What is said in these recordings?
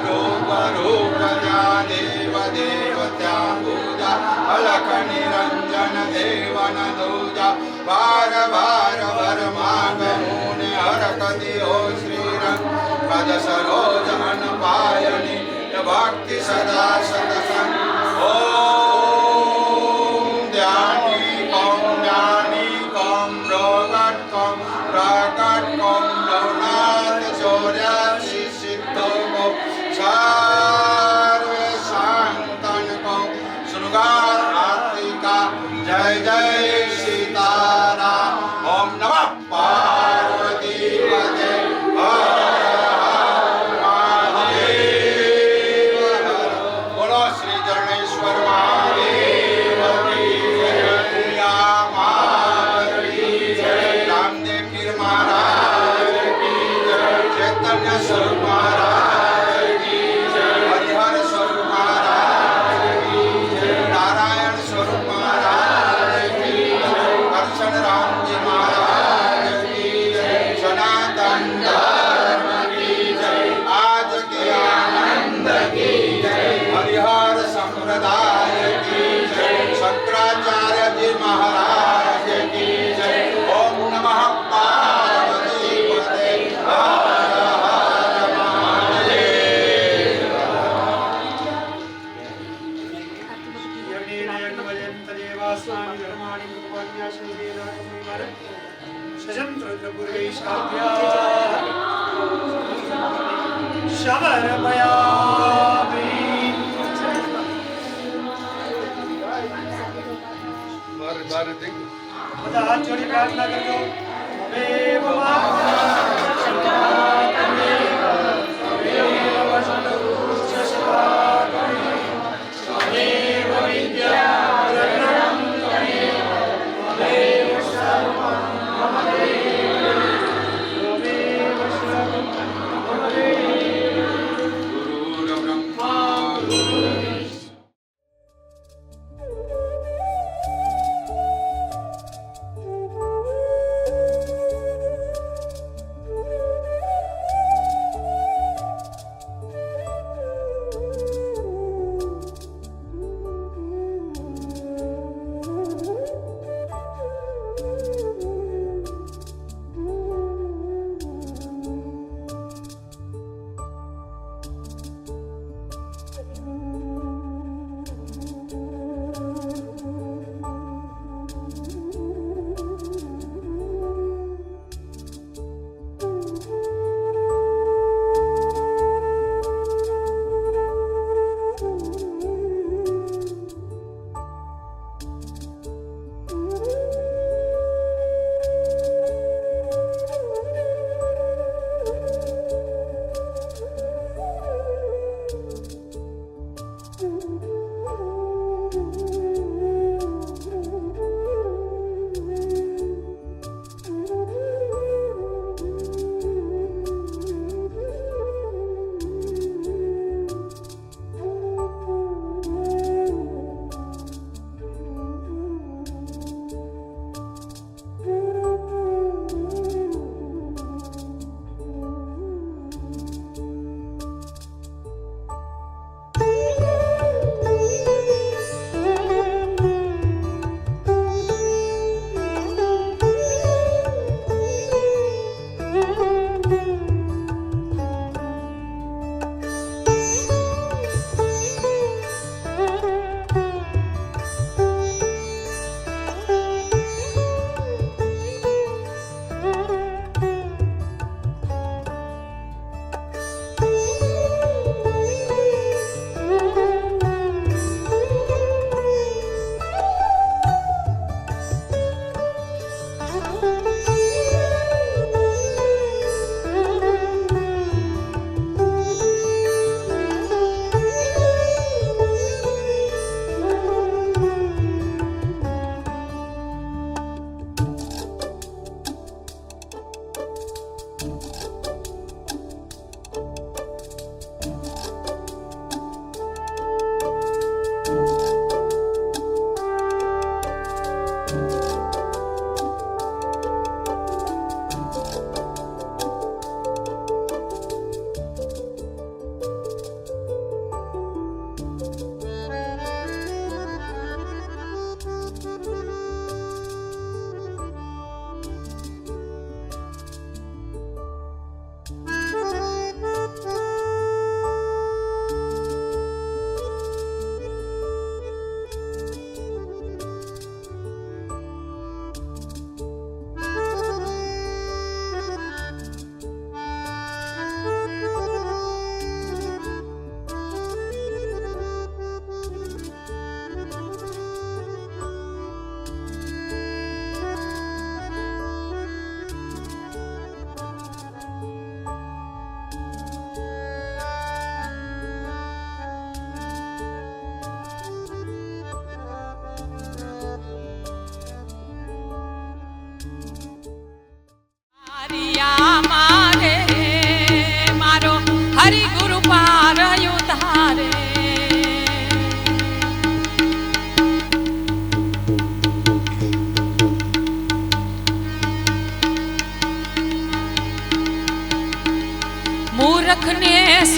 रूप रूपजा देव देवत्या पूजा अलख निरंजन देवन दूजा बार बार वर मांग मुने हरक दियो श्रीरंग पद सरोज अन पायनी भक्ति सदा सतसंग ओम ध्यानी कम रोगट कम नवनाथ चौरासी सिद्धो को सर्वे शांतन को सुनगार आत्मिका जय जय सीताराम ओम नमः पार्वती पते शंकराचार्य जी महाराज की जय ओम नमः पार्वती पते हर हर महादेव यज्ञेन धर्माणि कुर्वन्यासुदेवानि सजंत्रपूर्वैशाभ्या शबरमयामि બધા હાથ જોડી પ્રાર્થના કરજો તમેવ માતા તમેવ સંતુષ્ટ તમેવ વિદ્યારણં તમેવ સર્વં મમ દેવ સર્વં મમ દેવ ગુરુ બ્રહ્મા ગુરુ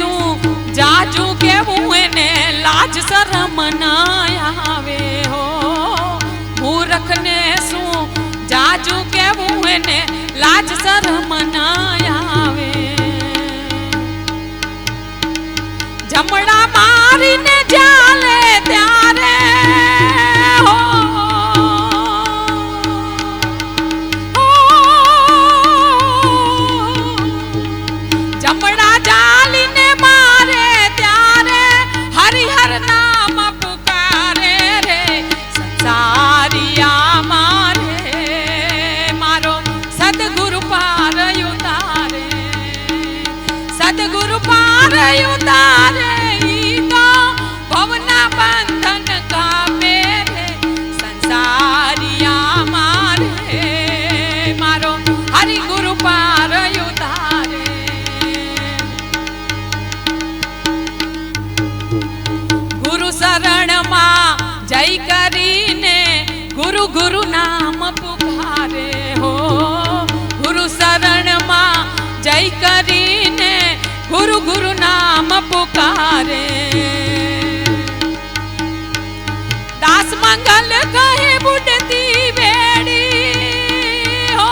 શું જાજુ કેવું એને લાજ શરમ ના આવે હો મૂર્ખને શું જાજુ કેવું એને લાજ શરમ ના આવે જમણા મારીને ચાલે ત્યારે હો જમણા જાલીને મારે ત્યારે હરિહર નામ પુકારે રે સંસારિયા મારે મારો સદગુરુ પાર ઉતારે સદગુરુ પાર ઉતારે ઈ તો ભવના બંધન કાપે રે સંસારિયા મારે મારો હરિગુરુ પાર ઉતારે ગુરુ શરણમાં જય કરીને ગુરુ ગુરુ નામ પુકારે હો ગુરુ શરણમાં જય કરીને ગુરુ ગુરુ નામ પુકારે દાસ મંગલ કહે બુડતી વેડી હો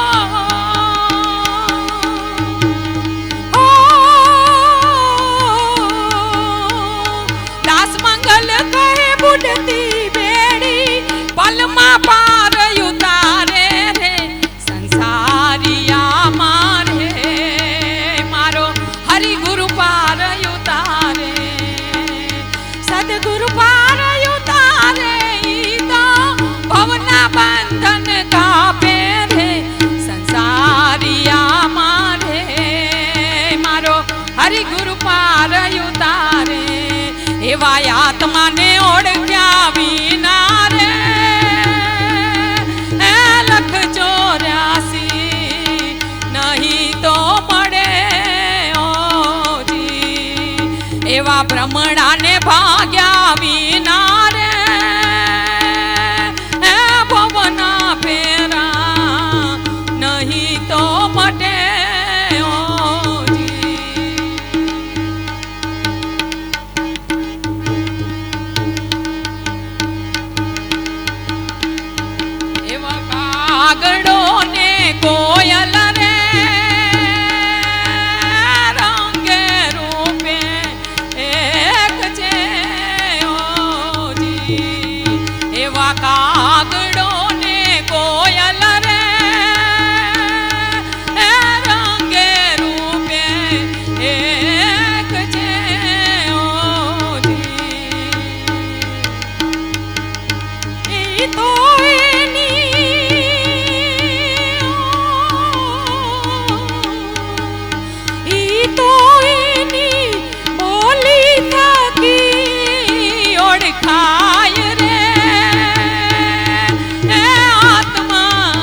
દાસ મંગલ કહે બુડતી વેડી પલમાં પાર ઉતારે રે સંસારિયા મારે મારો હરિગુરુ પાર ઉતારે સદગુરુ પાર ઉતારે ઈ તો ભવના બંધન કાપે રે સંસારિયા મારે મારો હરિગુરુ પાર ઉતારે એવા આત્માને ઓળખ્યા વિના રે લખ 84 નહીં તો મળે ઓજી એવા ભ્રમણાને ભાગ્યા વિના રે ભવના ફેરા નહીં તો મટે ઓજી એવા કાગડો ને કોયલ રે રંગે રૂપે એક છે ઓજી એવા કાગડો ને કોયલ રે રંગે રૂપે એક છે ઓજી ઈ તો ઓળખાય રે આત્મા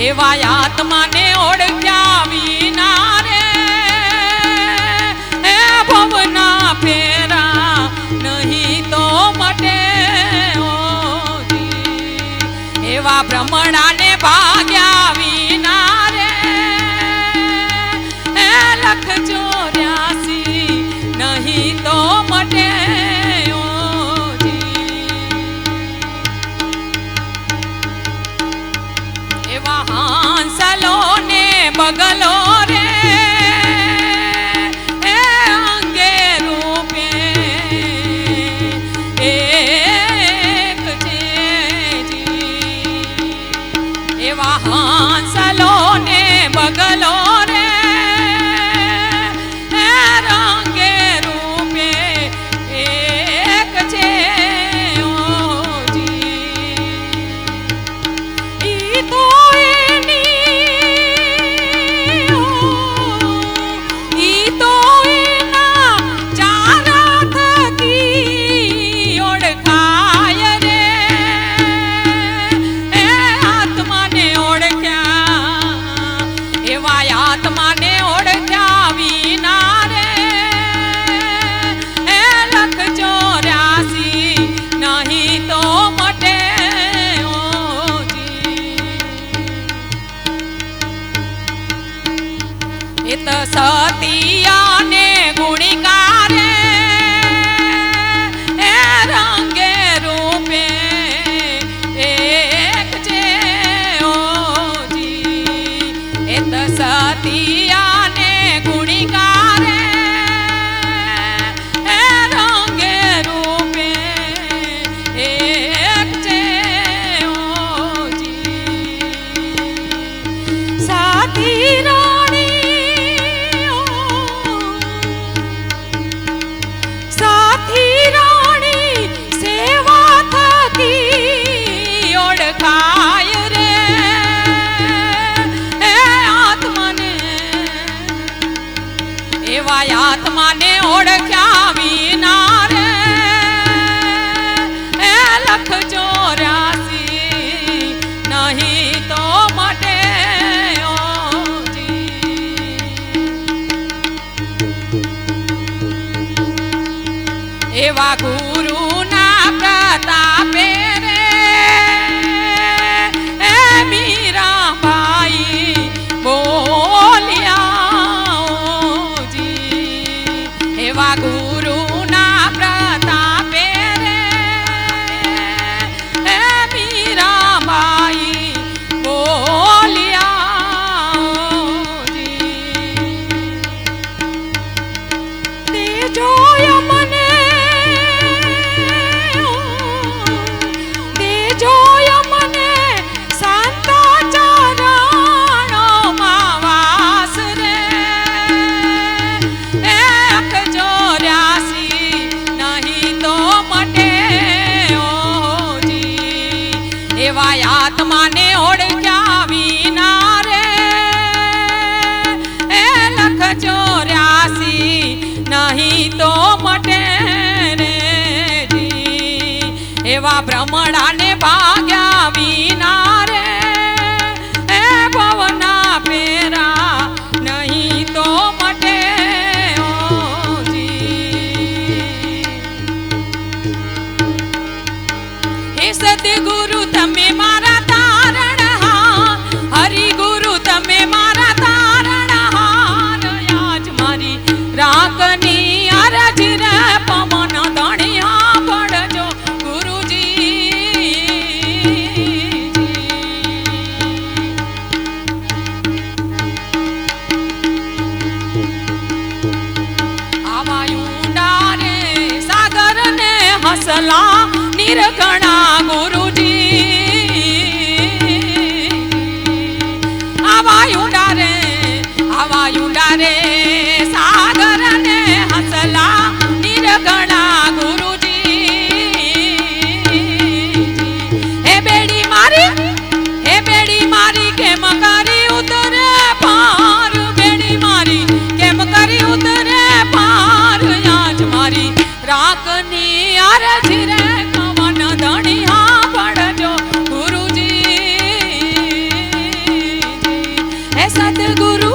એવા આત્માને ઓળખ્યા વિના રે ભવના ફેરા નહીં તો મટે ઓજી એવા ભ્રમણાને ભાગ્યા વિના રે લખ 84 નહીં તો મટે ઓજી એવા હાંસલો ને બગલો રે અંગે રૂપે એક છે જી એવા આત્માને ઓળખ્યા વિના રે એ લખ 84 નહીં તો મટે એવા ગુરુના પ્રતાપે રે એ મીરાબાઈ બોલ્યા એવા ગુરુના પ્રતાપે રે એ મીરાબાઈ બોલ્યા તે જોયો મને આત્માને ઓળખ્યા વિના રે એ લખ 84 નહીં તો મટે રે એવા ભ્રમણાને ભાગ્યા વિના રે એ ભવના ફેરા નહીં તો મટે હે સદગુરુ તમે મારા તારણહાર હરિગુરુ તમે મારા તારણહાર આજ મારી રાખની અરજ રે પવન ધણિયા પડજો ગુરુજી આવાયું ડારે સાગર ને હસલા નિરગણા ગુરુજી આવાયું ડારે સાગર ને હસલા નિરગણા ગુરુજી હે બેડી મારી કેમ કરી ઉતરે પાર બેડી મારી કેમ કરી ઉતરે પાર આજ મારી રાખની અરજ રે ધણિયા પડજો ગુરુજી હે સદગુરુ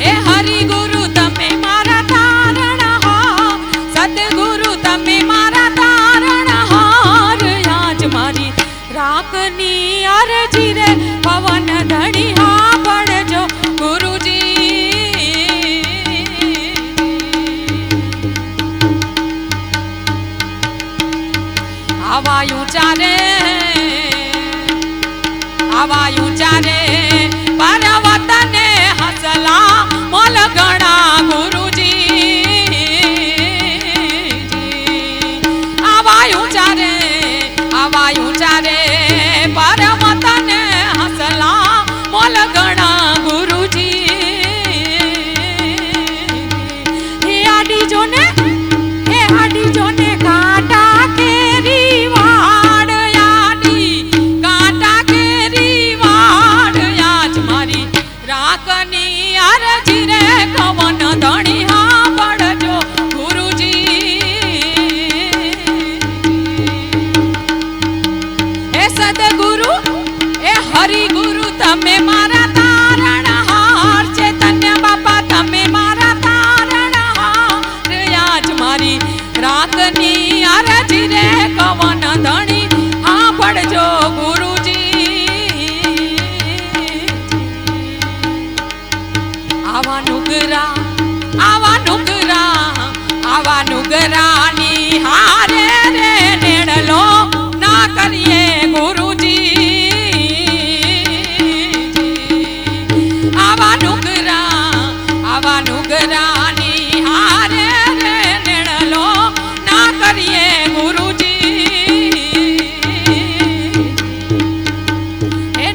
હે હરિગુરુ તમે મારા તારણહાર સદગુરુ તમે મારા તારણહાર આજ મારી રાખની અરજી રે પવન ધણિયા પડજો ગુરુજી આવાયું ચારે પર્વત ને હસલા મોલગણા ગુરુજી આવાયું ચારે પર્વત ને હસલા મોલગણા ગુરુજી હે આડી જોને કાંટા કેરી વાડ આડી કાંટા કેરી વાડ આજ મારી રાખની અરજી રે કવન ધણિયા પડજો ગુરુજી હે સદગુરુ હે હરિગુરુ તમે મારા તારણહાર ચૈતન્ય બાપા તમે મારા તારણહાર આજ મારી રાખની અરજી રે કવન ધણી હા પડજો ગુરુજી આવા નુગરાની હારે રે નેડલો ના કરીએ ગુરુજી આવા નુગરાની હારે રે નેડલો ના કરીએ ગુરુજી હે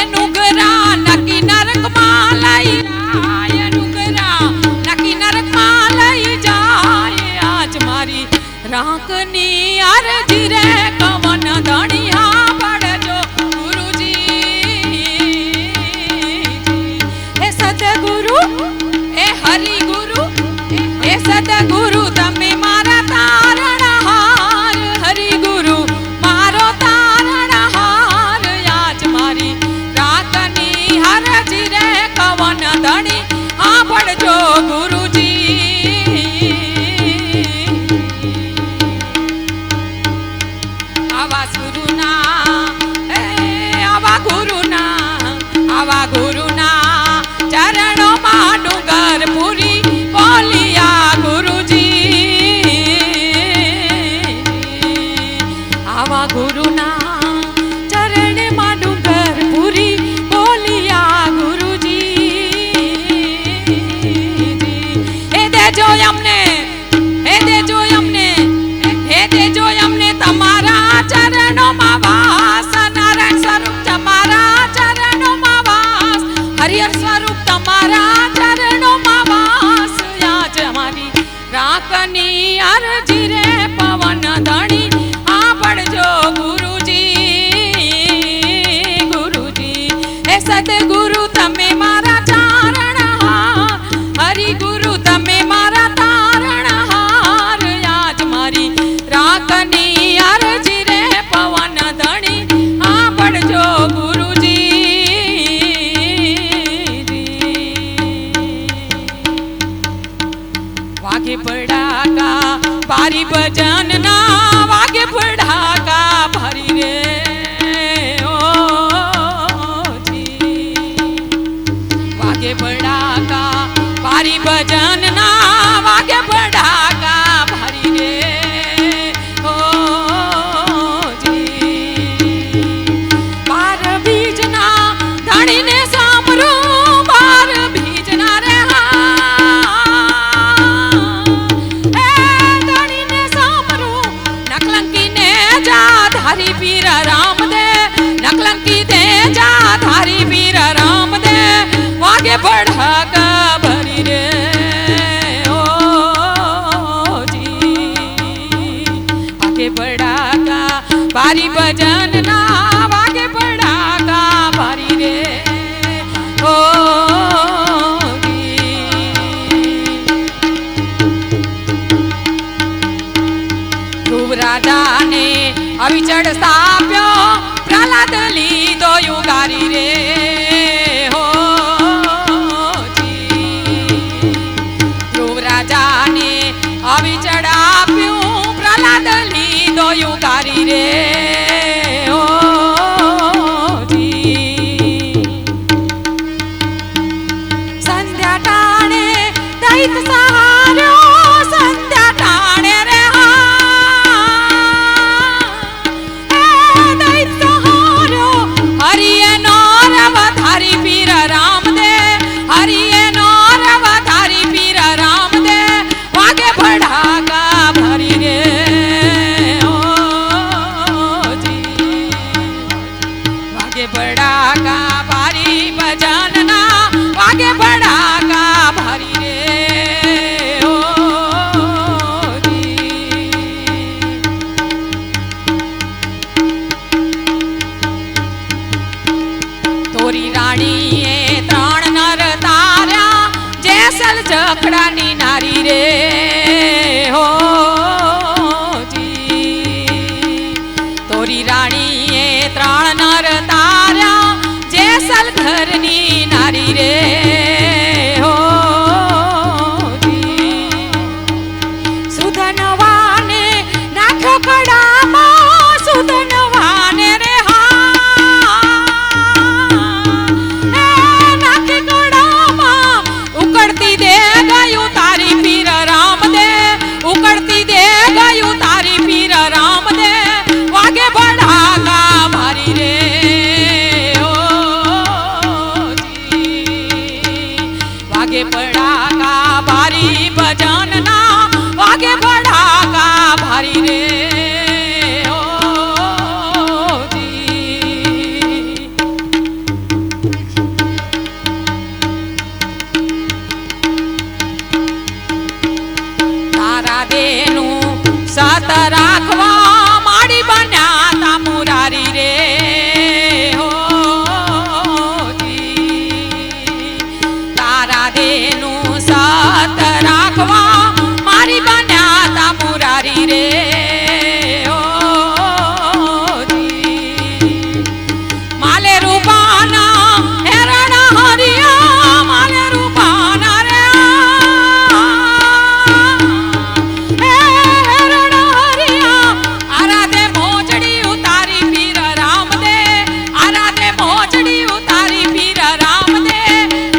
નુગરા નકી નરકમાં લઈ જાય નકી નરકમાં લઈ જાય આજ મારી રાખની અરજી રે કવન ધણિયા પડજો ગુરુજી હે એ હરિ ગુરુ એ સદગુરુ તમે મારા તારણહાર હરિ ગુરુ મારો તારણહાર આજ મારી રાખની હરજી રે કવન ધણી સાંભળજો ગુરુજી આવા ગુરુના આવા ગુરુના ચરણોમાં ડુંગર પૂરી બોલિયા ગુરુજી આવા ગુરુના ચરણમાં ડુંગર પૂરી બોલિયા ગુરુજી હે દેજો અમને તમારા ચરણોમાં વાસ નારાયણ સ્વરૂપ તમારા ચરણોમાં વાસ હરિહર સ્વરૂપ તમારા ચરણોમાં વાસ આજ અમારી રાખની અરજી રે પવન ધણી સાંભળજો ગુરુજી હે સદગુરુ તમે મારા ચારણહાર હરિ ગુરુ તમે મારા તારણહાર આજ મારી રાખની અરજી રે પવન ધણી સાંભળજો ગુરુજી વાગે પડાકા ભારી ભજન ના વાગે પડાકા ભારી રે ઓ વાગે પડાકા ભારી ભજન ના વાગે પડાકા ભારી રે ઓ બાર બીજના ધણીને સાંભળું બાર બીજના રે ધણીને સાંભળું નકલંકીને જા ધારી પીર રામદે નકલંકી દે જા ધારી પીર રામદે વાગે પડાકા ભરી રે ઓ વાગે પડાકા ભારી ભજન ના વાગે પડાકા ભારી રે ઓ ધ્રુવ રાજાને અવિચળ સ્થાપ્યો પ્રહલાદ લીધો યુગારી રે હો ધ્રુવ રાજાને અવિચળ આપ્યું પ્રહલાદ લીધો યુગારી રે ઓ સંધ્યા ટાણે દૈત સહાર્યો સંધ્યા ટાણે રે દૈત સહાર્યો હરિએ નો રવ ધારી પીર રામદે હરિએ નો રવ ધારી પીર રામદે વાગે પડાકા ભરી રે વાગે પડાકા ભારી ભજન ના વાગે પડાકા ભારી રે ઓ તોરી રાણીએ ત્રણ નર તાર્યા જેસલ જખડાની નારી રે હો તોરી રાણીએ ત્રણ નર તાર્યા જેસલ ઘરની નારી રે હો સુધનવાને નાખ્યો કડામાં સુધનવાને રે નાખી કડામાં ઉકળતી દે ગયું તારી પીર રામદે ઉકળતી દે ગયું તારી પીર રામદે વાગે પડાકા ભારી રે ઓ વાગે પડાકા ભારી ભજન ના વાગે પડાકા ભારી રે ઓ તારા દેનું સત રાખવા માડી બન્યા તા મુરારી રે હો રાધેનું સાત રાખવા મારી બન્યા તા મુરારી રે ઓ માલે રૂપાના હેરણા હરિયા માલે રૂપાના રે હેરણા હરિયા આરાધે મોજડી ઉતારી પીર રામદે આરાધે મોજડી ઉતારી પીર રામદે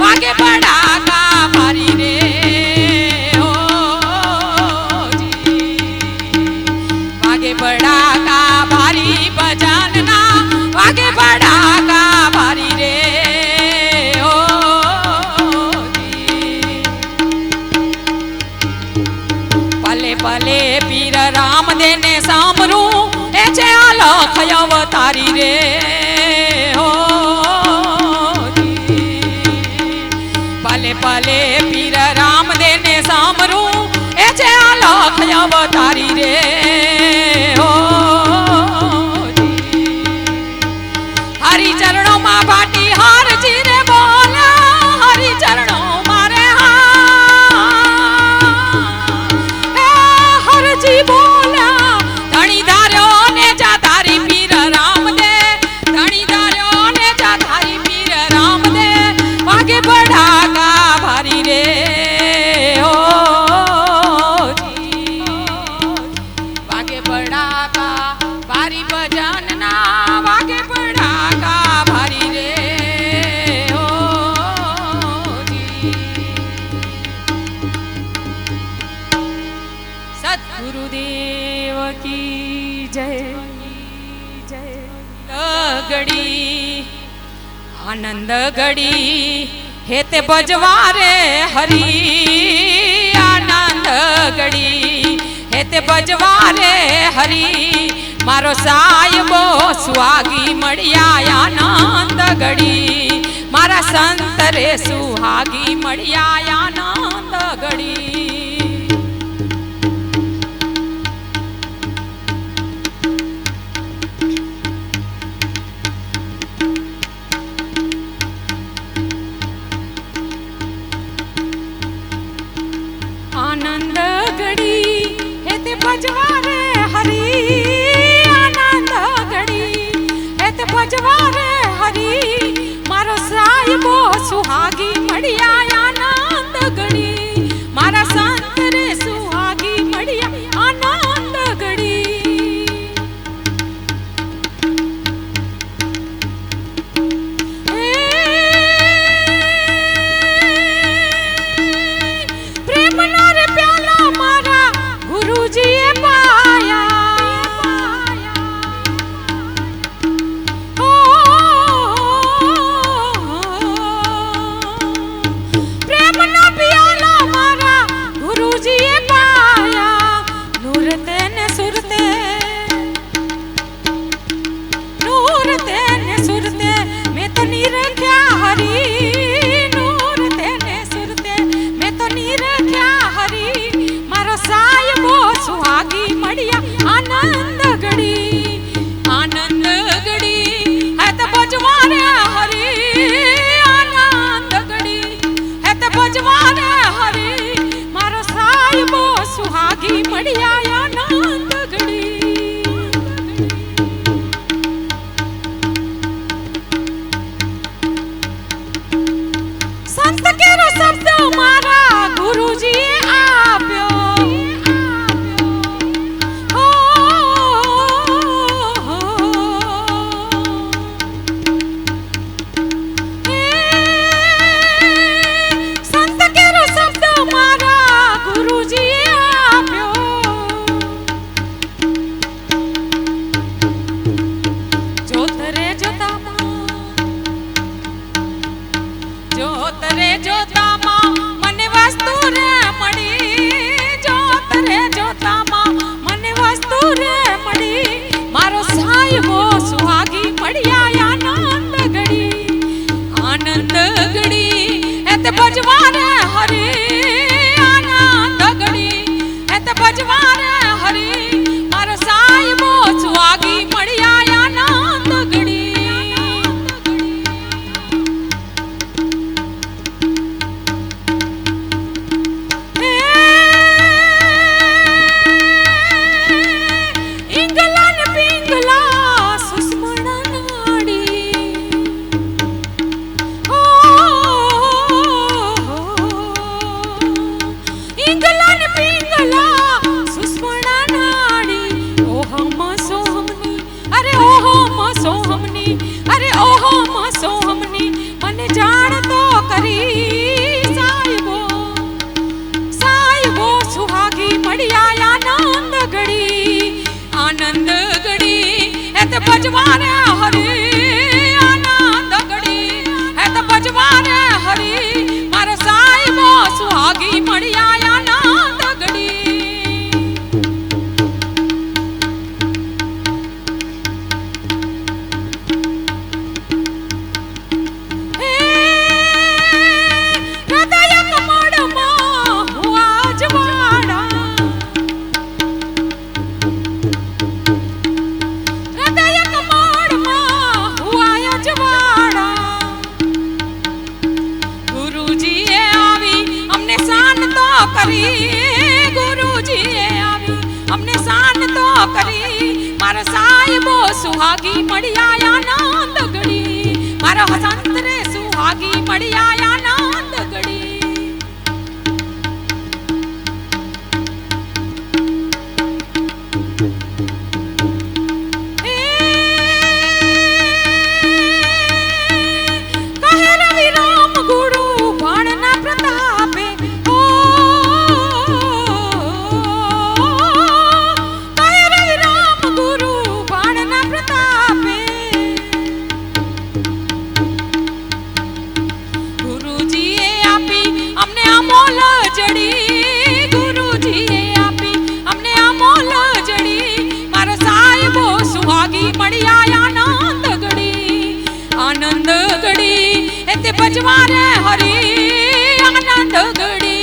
વાગે પડાકા મારી રે ઓ વાગે પડાકા ભારી ભજનના વાગે પડાકા ભારી રે ઓ પલે પલે પીર રામદે ને સાંભળું એ છે અલખ અવતારી રે ઓ પલે પલે પીર રામદે ને સાંભળું એ છે અલખ અવતારી રે ઓ હરિ ચરણો માં ભાટી હારજી રે બોલ્યા હરિ ચરણો મારે હરજી બોલ્યા ધણી ધાર્યો ને જા તારી પીર રામદે ધણી ધાર્યો ને જા તારી પીર રામદે વાગે પડાકા ભારી રે ઓ વાગે પડાકા ભારી ભજનના વાગે પડાકા ભારી રે ઓ સદગુરુદેવ કી જય ગડી આનંદ ગડી હેતે બજવારે હરી આનંદ ગડી હેતે બજવારે હરી મારો સાયબો સુહાગી મળ્યા આનંદ ગડી મારા સંત રે સુહાગી મળ્યા આનંદ ગડી આનંદ ગડી હેતે બજવારે હરી આનંદ ગડી હેતે બજવારે હરી મારો સાયબો સુહાગી મળ્યા આનંદ ગડી મારા સંત રે સુહાગી મળ્યા આનંદ ગડી પ્રેમના રે પ્યાલા મારા ગુરુજીએ પાયા ઓ પ્રેમના પ્યાલા મારા ગુરુજીએ પાયા નૂરતે ને સુરતે નૂરતે ને સુરતે મેં તો નિરખ્યા હરી નૂરતે ને સુરતે મેં તો નિરખ્યા હરી મારો સાયબો સુહાગી મળ્યા આનંદ ગડી આનંદ ગડી હેત બજવારે હરી આનંદ ગડી હેત બજવારે હરી મારો સાયબો સુહાગી મળ્યા આનંદ ગડી સંત કેરો શબ્દ મારા ગુરુજીએ આપ્યો હો સંત કેરો શબ્દ મારા ગુરુજીએ આપ્યો જોત રે જોતામાં જોત રે જોતામાં મને વસ્તુ રે મળી જોત રે જોતામાં મને વસ્તુ રે મળી મારો સાયબો સુહાગી મળ્યા આનંદ ગડી આનંદ ગડી એતે બજવારે હરી આનંદ ગડી એતે બજવારે હરી મારો સાયબો સુહાગી મળ્યા આનંદ ગડી. ! ！ ! ！ ! ！ ! ！ ! ！ ! ！ ! ！ ! ! ！ ! ！ ! ！ ! ！ ! ！ ! ！ ! ！ ! ！ ! ！ ! ！ ! ！ ! ！ ! ！ ! ！ ! કરી ગુરુજીએ આવી અમને શાંતો કરી મારા સાહેબો સુહાગી મળ્યા આનંદ ગળી મારા હસંત રે સુહાગી મળ્યા આનંદ ગળી बजवारे हरी आनंद गड़ी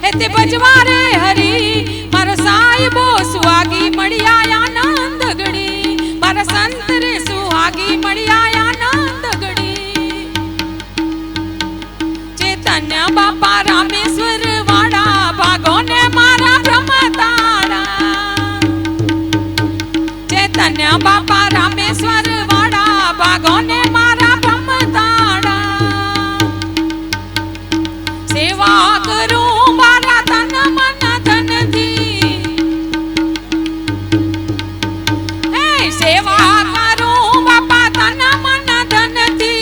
एते बजवारे हरी मारा साहिबो सुहागी मड़िया आनंद गड़ी मारा संत रे सुहागी मड़िया आनंद गड़ी चैतन्य बापा रामेश्वर वाड़ा भागो ने मारा ब्रह्मताड़ा चैतन्य बापा रामेश्वर वाड़ा भागो ने मारा ब्रह्मताड़ा सेवा करूं मारा तन मन धन थी सेवा करूं बापा तन मन धन थी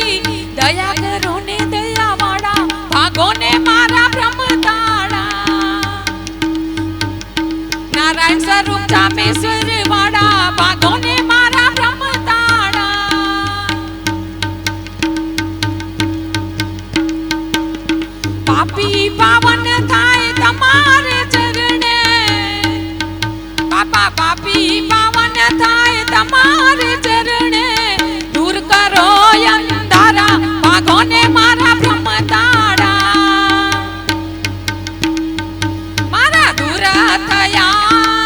दया करो ने दया वाड़ा भागो ने मारा ब्रह्मताड़ा नारायण स्वरूप जामेश्वर वाड़ा भागो ने मारा ब्रह्मताड़ा पापी पावन थाय तमारे चरणे पापा पापी पावन थाय तमारे चरणे दूर करो अंधारा भागो ने मारा ब्रह्मताड़ा मारा दूर थया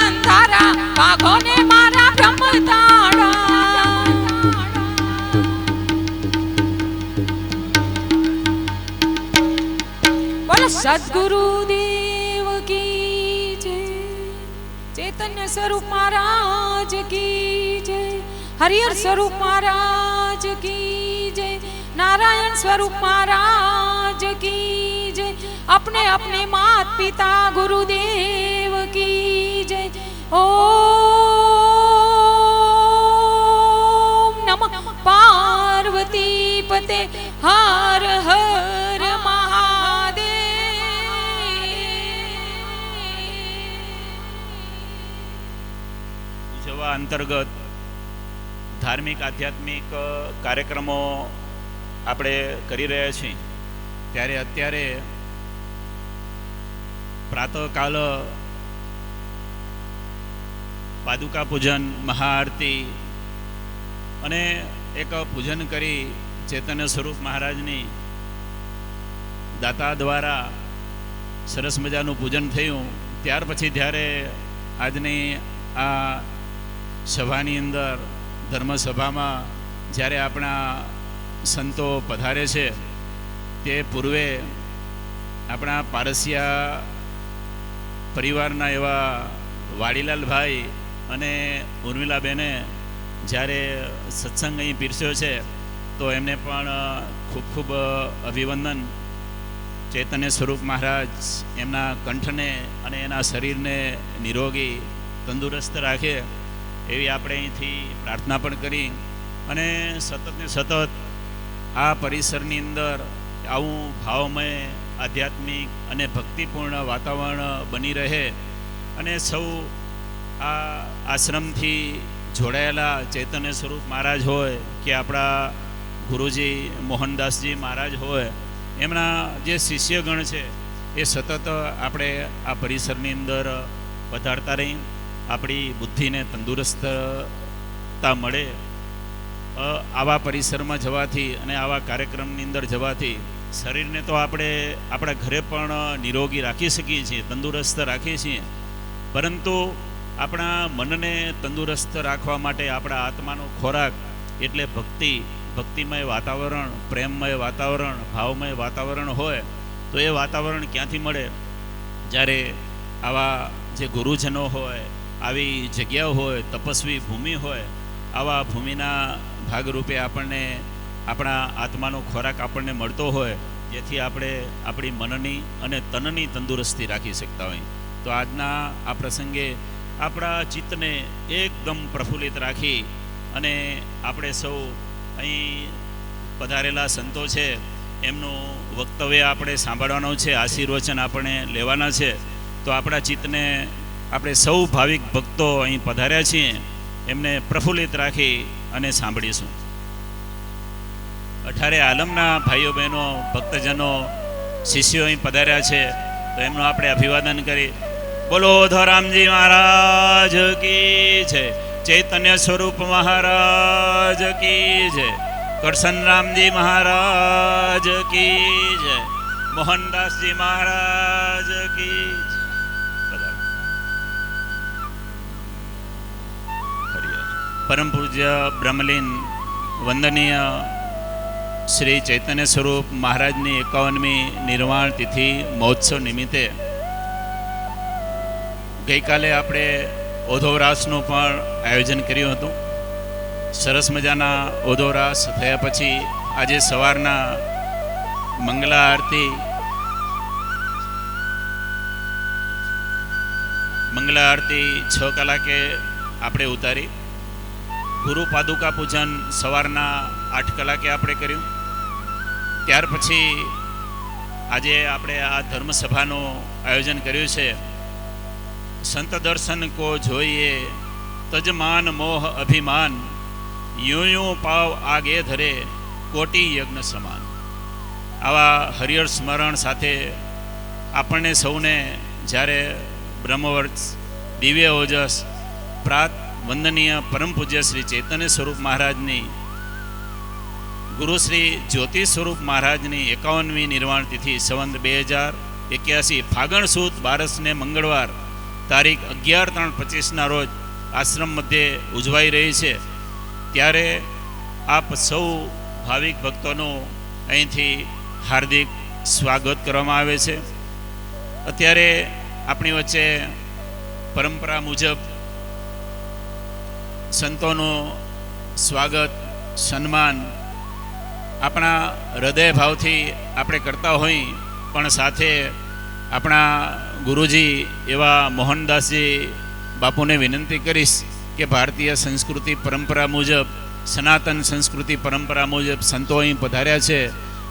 अंधारा भागो ने मारा ब्रह्मताड़ा बोलो सद्गुरु देव की जय चैतन्य स्वरूप महाराज की जय हरिहर स्वरूप महाराज की जय नारायण स्वरूप महाराज की जय अपने अपने मात पिता गुरुदेव की जय ओम नमः पार्वती पते हर हर અંતર્ગત ધાર્મિક આધ્યાત્મિક કાર્યક્રમો આપણે કરી રહ્યા છીએ ત્યારે અત્યારે પ્રાતઃકાલ પાદુકા પૂજન મહાઆરતી અને એક પૂજન કરી ચૈતન્ય સ્વરૂપ મહારાજની દાતા દ્વારા સરસ મજાનું પૂજન થયું ત્યાર પછી જ્યારે આજની આ સભાની અંદર ધર્મસભામાં જ્યારે આપણા સંતો પધારે છે તે પૂર્વે આપણા પારસિયા પરિવારના એવા વાડીલાલભાઈ અને ઉર્મિલાબેને જ્યારે સત્સંગ અહીં પીરસ્યો છે તો એમને પણ ખૂબ ખૂબ અભિવંદન ચૈતન્ય સ્વરૂપ મહારાજ એમના કંઠને અને એના શરીરને નિરોગી તંદુરસ્ત રાખે એવી આપણે અહીંથી પ્રાર્થના પણ કરી અને સતત ને સતત આ પરિસરની અંદર આવું ભાવમય આધ્યાત્મિક અને ભક્તિપૂર્ણ વાતાવરણ બની રહે અને સૌ આ આશ્રમથી જોડાયેલા ચૈતન્ય સ્વરૂપ મહારાજ હોય કે આપણા ગુરુજી મોહનદાસજી મહારાજ હોય એમના જે શિષ્યગણ છે એ સતત આપણે આ પરિસરની અંદર પધારતા રહી આપણી બુદ્ધિને તંદુરસ્તતા મળે આવા પરિસરમાં જવાથી અને આવા કાર્યક્રમની અંદર જવાથી શરીરને તો આપણે આપણા ઘરે પણ નિરોગી રાખી શકીએ છીએ તંદુરસ્ત રાખીએ છીએ પરંતુ આપણા મનને તંદુરસ્ત રાખવા માટે આપણા આત્માનો ખોરાક એટલે ભક્તિમય વાતાવરણ પ્રેમમય વાતાવરણ ભાવમય વાતાવરણ હોય તો એ વાતાવરણ ક્યાંથી મળે જ્યારે આવા જે ગુરુજનો હોય, આવી જગ્યાઓ હોય, તપસ્વી ભૂમિ હોય, આવા ભૂમિના ભાગરૂપે આપણને આપણા આત્માનો ખોરાક આપણને મળતો હોય, જેથી આપણે આપણી મનની અને તનની તંદુરસ્તી રાખી શકતા હોઈએ. તો આજના આ પ્રસંગે આપણા ચિત્તને એકદમ પ્રફુલ્લિત રાખી અને આપણે સૌ અહીં પધારેલા સંતો છે એમનું વક્તવ્ય આપણે સાંભળવાનું છે, આશીર્વચન આપણે લેવાના છે. તો આપણા ચિત્તને આપણે સૌ ભાવિક ભક્તો અહીં પધાર્યા છીએ એમને પ્રફુલ્લિત રાખી અને સાંભળીશું. 18 આલમના ભાઈઓ બહેનો ભક્તજનો શિષ્યો અહીં પધાર્યા છે, તો એમનું આપણે અભિવાદન કરી બોલો ધોરામજી મહારાજ કી છે, ચૈતન્ય સ્વરૂપ મહારાજ કી છે, કરશન રામજી મહારાજ કી છે, મોહનદાસજી મહારાજ કી છે. પરમ પૂજ્ય બ્રહ્મલીન વંદનીય શ્રી ચૈતન્ય સ્વરૂપ મહારાજની 51મી નિર્વાણ તિથિ મહોત્સવ નિમિત્તે ગઈકાલે આપણે ઓધોરાસનું પણ આયોજન કર્યું હતું. સરસ મજાના ઓધોરાસ થયા પછી આજે સવારના મંગલા આરતી મંગલા આરતી 6 કલાકે આપણે ઉતારી. ગુરુ પાદુકા પૂજન સવારના 8 કલાકે આપણે કર્યું. ત્યાર પછી આજે આપણે આ ધર્મસભાનું આયોજન કર્યું છે. સંત દર્શન કો જોઈએ તજમાન મોહ અભિમાન, યું યું પાવ આગે ધરે કોટી યજ્ઞ સમાન. આવા હરિહર સ્મરણ સાથે આપણને સૌને જ્યારે બ્રહ્મવર્ષ દિવ્ય ઓજસ પ્રાત વંદનીય પરમ પૂજ્ય શ્રી ચૈતન્ય સ્વરૂપ મહારાજની, ગુરુ શ્રી જ્યોતિ સ્વરૂપ મહારાજની 51મી નિર્વાણ તિથિ સંવંત 2081 ફાગણ સુદ 12ને મંગળવાર તારીખ 11/3/25ના રોજ આશ્રમ મધ્યે ઉજવાઈ રહી છે. ત્યારે આપ સૌ ભાવિક ભક્તોનું અહીંથી હાર્દિક સ્વાગત કરવામાં આવે છે. અત્યારે આપણી વચ્ચે પરંપરા મુજબ સંતોનું સ્વાગત સન્માન આપણા હૃદય ભાવથી આપણે કરતા હોઈ, પણ સાથે આપણા ગુરુજી એવા મોહનદાસજી બાપુને વિનંતી કરીશ કે ભારતીય સંસ્કૃતિ પરંપરા મુજબ, સનાતન સંસ્કૃતિ પરંપરા મુજબ સંતો અહીં પધાર્યા છે,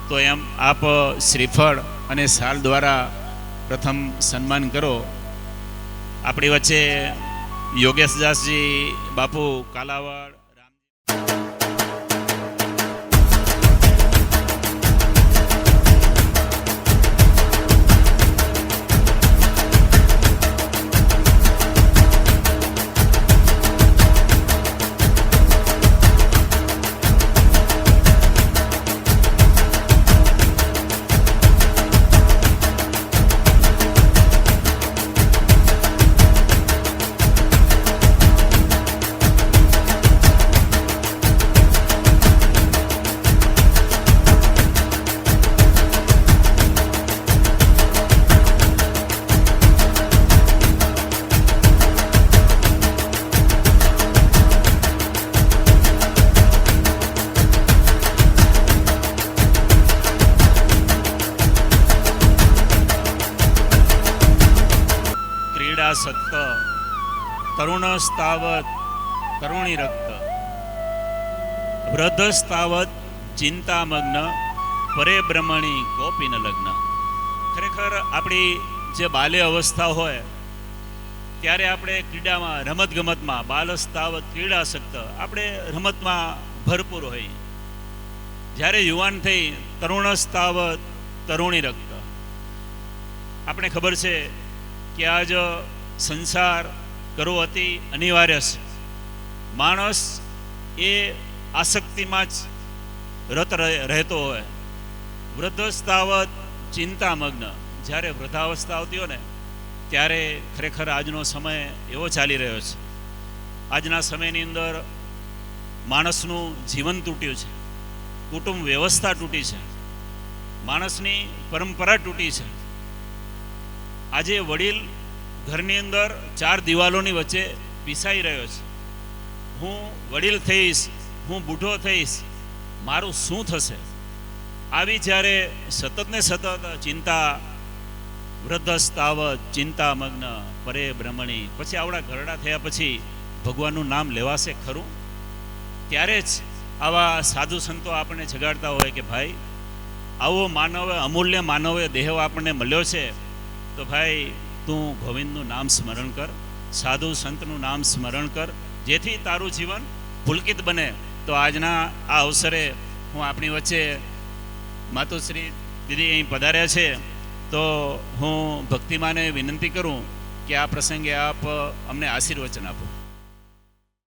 તો એમ આપ શ્રીફળ અને શાલ દ્વારા પ્રથમ સન્માન કરો. આપણી વચ્ચે યોગેશદાસજી બાપુ કાલાવાડ સત્ત તરુણસ્તાવત તરુણી રક્ત વૃદ્ધસ્તાવત ચિંતામગ્ન પરે બ્રહ્મણી ગોપીન લગ્ન. ખરેખર આપણી જે બાલ્ય અવસ્થા હોય ત્યારે આપણે ક્રીડામાં, રમતગમતમાં, બાલસ્તાવત ક્રીડાસક્ત, આપણે રમતમાં ભરપૂર હોઈએ. જ્યારે યુવાન થઈ તરુણસ્તાવત તરુણી રક્ત. આપણે ખબર છે કે આજ સંસાર કરવો અતિ અનિવાર્ય છે. માણસ એ આસક્તિમાં જ રત રહેતો હોય. વૃદ્ધસ્તાવત ચિંતામગ્ન. જ્યારે વૃદ્ધાવસ્થા આવતી હોય ને ત્યારે ખરેખર આજનો સમય એવો ચાલી રહ્યો છે. આજના સમયની અંદર માણસનું જીવન તૂટ્યું છે, કુટુંબ વ્યવસ્થા તૂટી છે, માણસની પરંપરા તૂટી છે. આજે વડીલ ઘરની અંદર 4 દિવાલોની વચ્ચે પીસાઈ રહ્યો છે. હું વડીલ થઈશ, હું બૂઢો થઈશ, મારું શું થશે? આવી જ્યારે સતત ને સતત ચિંતા, વૃદ્ધસ્તાવત ચિંતામગ્ન પરે બ્રહ્મણી, પછી આવડા ઘરડા થયા પછી ભગવાનનું નામ લેવાશે ખરું? ત્યારે જ આવા સાધુ સંતો આપણને જગાડતા હોય કે ભાઈ, આવો માનવ, અમૂલ્ય માનવ દેહ આપણને મળ્યો છે, તો ભાઈ તું ગોવિંદનું નામ સ્મરણ કર, સાધુ સંતનું નામ સ્મરણ કર, જેથી તારું જીવન પુલકિત બને. તો આજના આ અવસરે હું આપણી વચ્ચે માતુશ્રી દીદી અહીં પધાર્યા છે, તો હું ભક્તિમાને વિનંતી કરું કે આ પ્રસંગે આપ અમને આશીર્વચન આપો.